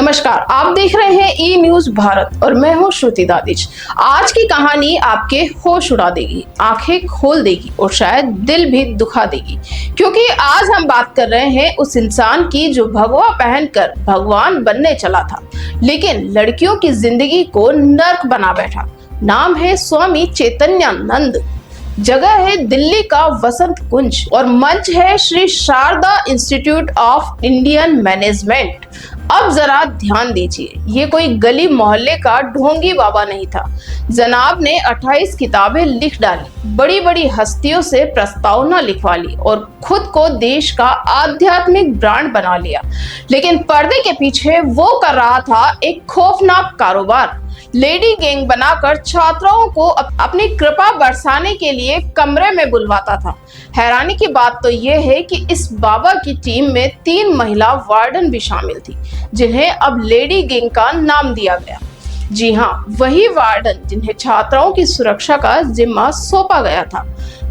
नमस्कार, आप देख रहे हैं ई न्यूज भारत और मैं हूं श्रुति दादिच। आज की कहानी आपके होश उड़ा देगी, आंखें खोल देगी और शायद दिल भी दुखा देगी, क्योंकि आज हम बात कर रहे हैं उस इंसान की जो भगवा पहनकर भगवान बनने चला था, लेकिन लड़कियों की जिंदगी को नर्क बना बैठा। नाम है स्वामी चैतन्यानंद, जगह है दिल्ली का वसंत कुंज और मंच है Shri Sharda institute of Indian management. अब जरा ध्यान दीजिए, ये कोई गली मोहल्ले का ढोंगी बाबा नहीं था। जनाब ने 28 किताबें लिख डाली, बड़ी बड़ी हस्तियों से प्रस्तावना लिखवा ली और खुद को देश का आध्यात्मिक ब्रांड बना लिया। लेकिन पर्दे के पीछे वो कर रहा था एक खौफनाक कारोबार। लेडी गैंग बनाकर छात्राओं को अपनी कृपा बरसाने के लिए कमरे में बुलवाता था। हैरानी की बात तो यह है कि इस बाबा की टीम में 3 महिला वार्डन भी शामिल थी, जिन्हें अब लेडी गैंग का नाम दिया गया। जी हाँ, वही वार्डन जिन्हें छात्राओं की सुरक्षा का जिम्मा सौंपा गया था,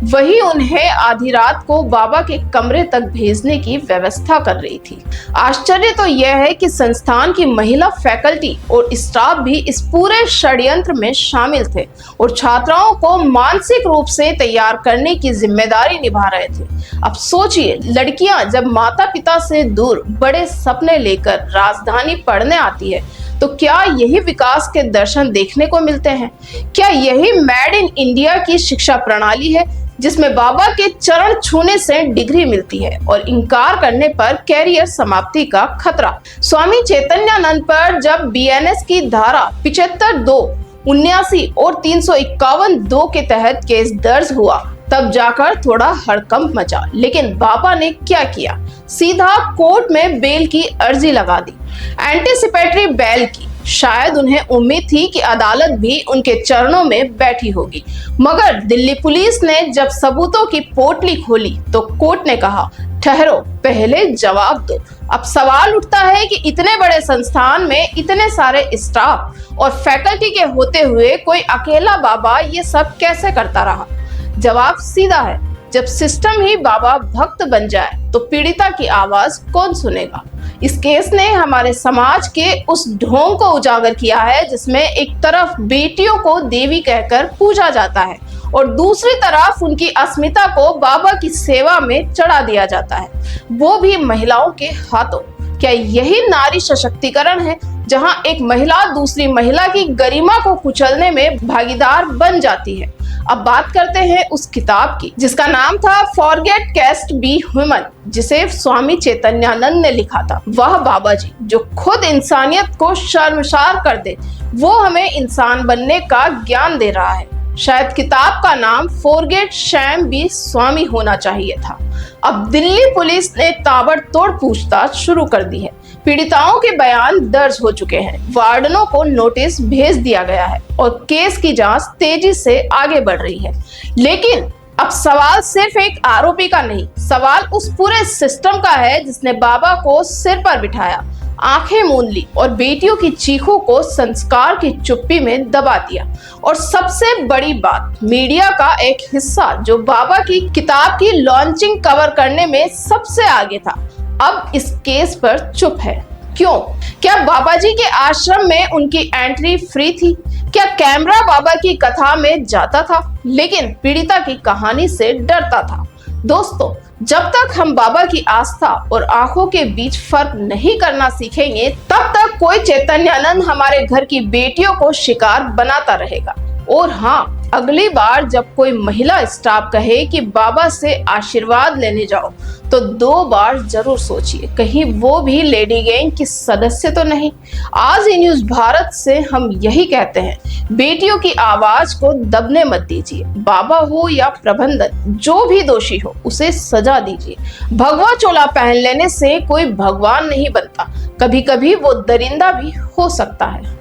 वही उन्हें आधी रात को बाबा के कमरे तक भेजने की व्यवस्था कर रही थी। आश्चर्य तो यह है कि संस्थान की महिला फैकल्टी और स्टाफ भी इस पूरे षड्यंत्र में शामिल थे और छात्राओं को मानसिक रूप से तैयार करने की जिम्मेदारी निभा रहे थे। अब सोचिए, लड़कियां जब माता पिता से दूर बड़े सपने लेकर राजधानी पढ़ने आती है, तो क्या यही विकास के दर्शन देखने को मिलते हैं? क्या यही मेड इन इंडिया की शिक्षा प्रणाली है, जिसमें बाबा के चरण छूने से डिग्री मिलती है और इनकार करने पर कैरियर समाप्ति का खतरा? स्वामी चैतन्यानंद पर जब बीएनएस की धारा 75(2), 79 और 351(2) के तहत केस दर्ज हुआ, तब जाकर थोड़ा हड़कंप मचा। लेकिन बाबा ने क्या किया? सीधा कोर्ट में बेल की अर्जी लगा दी, एंटीसिपेटरी बेल की। शायद उन्हें उम्मीद थी कि अदालत भी उनके चरणों में बैठी होगी, मगर दिल्ली पुलिस ने जब सबूतों की पोटली खोली तो कोर्ट ने कहा, ठहरो, पहले जवाब दो। अब सवाल उठता है कि इतने बड़े संस्थान में इतने सारे स्टाफ और फैकल्टी के होते हुए कोई अकेला बाबा ये सब कैसे करता रहा? जवाब सीधा है, जब सिस्टम ही बाबा भक्त बन जाए तो पीड़िता की आवाज कौन सुनेगा? इस केस ने हमारे समाज के उस ढोंग को उजागर किया है, जिसमें एक तरफ बेटियों को देवी कहकर पूजा जाता है और दूसरी तरफ उनकी अस्मिता को बाबा की सेवा में चढ़ा दिया जाता है, वो भी महिलाओं के हाथों। क्या यही नारी सशक्तिकरण है, जहां एक महिला दूसरी महिला की गरिमा को कुचलने में भागीदार बन जाती है? अब बात करते हैं उस किताब की जिसका नाम था फॉरगेट कैस्ट बी ह्यूमन, जिसे स्वामी चैतन्यानंद ने लिखा था। वह बाबा जी जो खुद इंसानियत को शर्मसार कर दे, वो हमें इंसान बनने का ज्ञान दे रहा है। शायद किताब का नाम फॉरगेट शैम बी स्वामी होना चाहिए था। अब दिल्ली पुलिस ने ताबड़तोड़ पूछताछ शुरू कर दी है। पीड़िताओं के बयान दर्ज हो चुके हैं, वार्डनों को नोटिस भेज दिया गया है और केस की जांच तेजी से आगे बढ़ रही है। लेकिन अब सवाल सिर्फ एक आरोपी का नहीं, सवाल उस पूरे सिस्टम का है जिसने बाबा को सिर पर बिठाया, आंखें मूंद ली और बेटियों की चीखों को संस्कार की चुप्पी में दबा दिया। और सबसे बड़ी बात, मीडिया का एक हिस्सा जो बाबा की किताब की लॉन्चिंग कवर करने में सबसे आगे था, अब इस केस पर चुप है। क्यों? क्या बाबा जी के आश्रम में उनकी एंट्री फ्री थी? क्या कैमरा बाबा की कथा में जाता था, लेकिन पीड़िता की कहानी से डरता था? दोस्तों, जब तक हम बाबा की आस्था और आंखों के बीच फर्क नहीं करना सीखेंगे, तब तक कोई चैतन्यानंद हमारे घर की बेटियों को शिकार बनाता रहेगा। और हाँ, अगली बार जब कोई महिला स्टाफ कहे कि बाबा से आशीर्वाद लेने जाओ, तो 2 बार जरूर सोचिए, कहीं वो भी लेडी गैंग की सदस्य तो नहीं। आज ई न्यूज भारत से हम यही कहते हैं, बेटियों की आवाज को दबने मत दीजिए। बाबा हो या प्रबंधन, जो भी दोषी हो उसे सजा दीजिए। भगवा चोला पहन लेने से कोई भगवान नहीं बनता, कभी कभी वो दरिंदा भी हो सकता है।